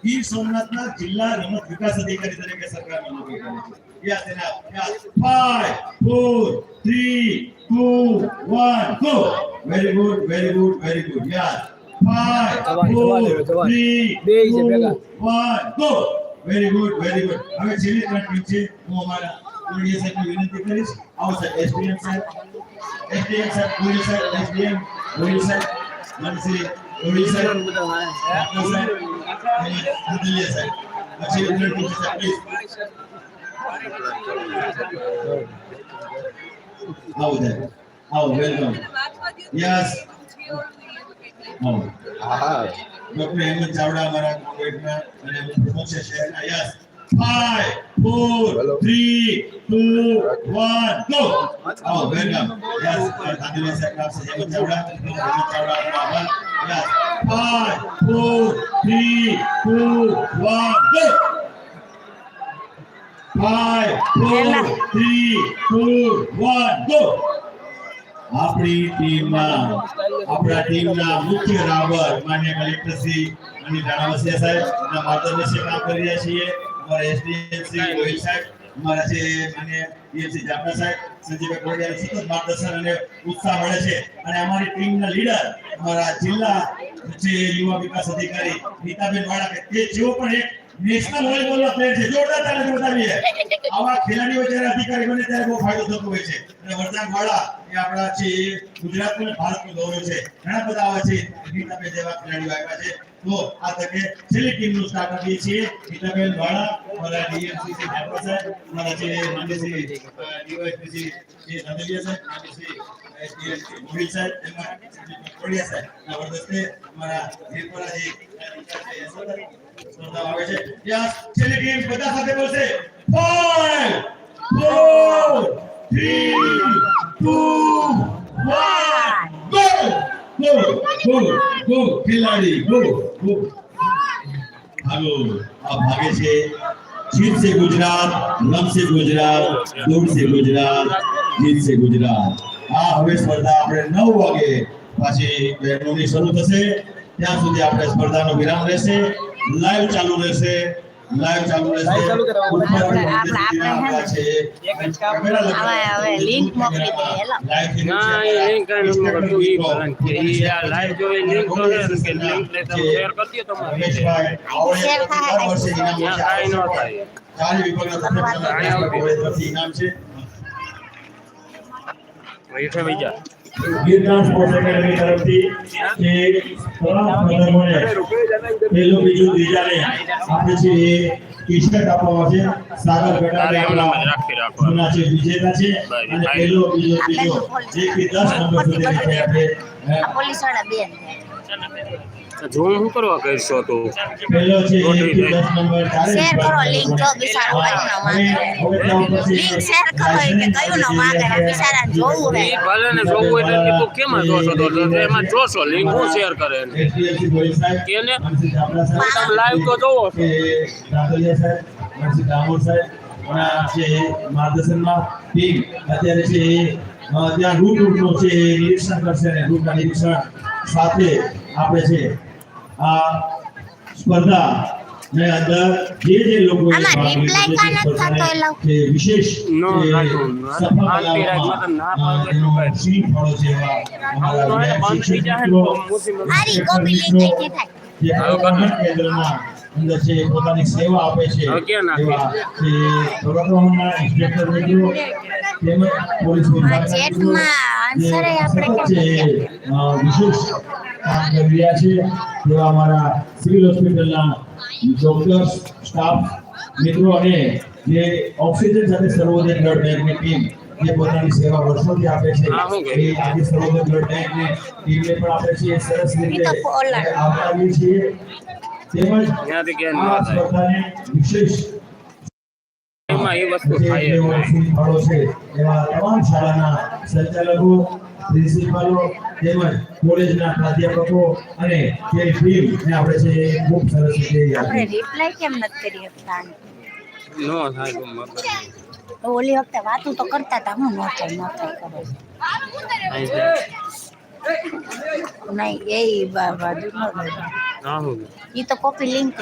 ગીર સોમનાથના જિલ્લા રમત વિકાસ અધિકારી તરીકે સરકારનો નોકરી કરે છે. યસ એના yes 5 4 3 2 1 go. Very good very good very good. Yes 5 4 3 2 1 go. Very good very good. હવે છેલ્લી ત્રણ ટીમ છે. હું અમારા કોર્ડિનેટર સાહેબને વિનંતી કરીશ. આવો સાહેબ એસડીએમ સાહેબ ગોહિલ સાહેબ એસડીએમ ગોહિલ સાહેબ મનસી ગોહિલ સાહેબ ડોક્ટર સાહેબ અને આદિલ્ય સાહેબ. પછી ત્રણ ટીમ સાહેબ પ્લીઝ આવો સાહેબ આવો વેલકમ. યસ આવો. હા ડોક્ટર હેમંત ચાવડા અમારા કોર્ડિનેટર અને પ્રમુખ છે શહેરના. Yes 5 4 3 2 1 go. Oh, welcome. Yes, Adilya sir, आपसे हेमंत चावड़ा आभार. Yes, 5 4 3 2 1 go. 5 4 3 2 1 go. આપણી ટીમના મુખ્ય રાબર માન્ય કલેક્ટર શ્રી અનિલ રાણાવસિયા સાહેબ ના માર્ગદર્શન કામ કરી રહ્યા છીએ. हमारे एसडीएम श्री गोहिल साहब, हमारा છે માન્ય ડીએમસી જાફર સાહેબ, સંજીવભાઈ કોડિયાનું સતત માર્ગદર્શન અને ઉત્સાહ મળે છે. અને અમારી ટીમના લીડર અમારા જિલ્લા જે યુવા વિકાસ અધિકારી નીતાબેન વાળા કે તે જેવો પણ એક નેશનલ વોલીબોલના પ્લેયર છે. જોરદાર તાળી બતાવીએ. આવા ખેલાડીઓ જ્યારે અધિકારી બને ત્યારે બહુ ફાયદો થતો હોય છે. અને વરદાન વાળા એ આપણા છે ગુજરાતનું અને ભારતનું ગૌરવ છે. ઘણા બધા આવા છે નીતાબેન જેવા ખેલાડીઓ આવ્યા છે. તો આ તકે છેલ્લી ટીમનું સ્ટાર્ટ આપીએ છીએ. નીતાબેન વાળા, અમારા ડીએમસી શ્રી જાફર સાહેબ, અમારા છે માન્ય શ્રી ડીવાયપી શ્રી આદિલ્ય સાહેબ, માન્ય શ્રી એસડીએમ ગોહિલ સાહેબ, એમાં કોડિયા સાહેબ ના વરદસ્તે અમારા વીરપરાજી સ્પર્ધા આવે છે. યસ, છેલ્લી ટીમ બધા સાથે બોલશે 5 4 3 2 1 go go खिलाड़ी go भागो. अब भागे છે. जीत से गुजरात, रम से गुजरात, दौड़ से गुजरात, जीत से गुजरात. આ હવે સ્પર્ધા આપણે 9 વાગે પાછી બહેનોની શરૂ થશે. ત્યાં સુધી આપણે સ્પર્ધાનો વિરામ રહેશે. લાઈવ ચાલુ રહેશે. આપણા છે હવે લિંક મોકલી દે. હેલો ના એ લિંક કાઈ મોકલું ઈ ભલન કે ઈ આ લાઈવ જો લિંક તો કે લિંક લે તમે શેર કરી દો તમારે શેર થાય કાઈ ન થાય. ચાર વિભાગના ઇનામ છે. વહીઠે બીજા ગિરનાર સ્પોર્ટ્સ એકેડમી તરફથી જે તમામ સ્પર્ધકોને પહેલું બીજું ત્રીજાને આપણે છે એ ટી-શર્ટ આપવામાં છે. સાગર બેટાને આપણા જૂના છે વિજેતા છે. અને પહેલો બીજો ત્રીજો જે કે 10 નંબર સુધી આપણે પોલીસ વાળા બેન જો હું કરવા કરશો તો પહેલો છે 10 નંબર શેર કરો. લિંક જો બિચારો કયું ન માંગે લિંક શેર કરો કે કયું ન માંગે બિચારા જોવું હે ભલે ને જોવું એટલે તો કેમ જોશો તો એમાં જોશો લિંક હું શેર કરે કેને તમે લાઈવ તો જોવો છો. રાધલિયા સાહેબ, મનસી દામોર સાહેબ અને છે માર્ગદર્શનમાં ટીમ અત્યારે છે ત્યાં રૂટનો છે નિરીક્ષણ કરશે ને રૂટના નિરીક્ષણ સાથે આપણે છે આ સ્પર્ધા ને અંદર જે લોકો વિશેષ કેન્દ્રમાં અંદર છે પોતાની સેવા આપે છે એવા જે પ્રોગ્રામના ઇન્સ્પેક્ટર મિત્રો તેમજ પોલીસ વિભાગના વિશેષ કામ કરી રહ્યા છે. એવા અમારા સિવિલ હોસ્પિટલના ડોક્ટર્સ, સ્ટાફ મિત્રો અને જે ઓક્સિજન સાથે સર્વોદય બ્લડ બેંકની ટીમ જે પોતાની સેવા વર્ષોથી આપે છે એ આજે સર્વોદય બ્લડ બેંકની ટીમને પણ આપે છે. સરસ રીતે આવકારીએ છીએ. તેમજ આ સ્પર્ધાને વિશેષ એમાં એ વસ્તુ થાય છે એવા તમામ શાળાના સંચાલકો, પ્રિન્સિપાલો તેમજ કોલેજના પ્રાધ્યાપકો અને જે ટીમ ને આપણે છે ખૂબ સરસ રીતે આપણે રિપ્લાય કેમ નથી કરી શકતા નો થાય તો ઓલી વખતે વાતો તો કરતા હતા હું નો થાય કરે નહીં એ બાજુ નો એ તો કોપી લિંક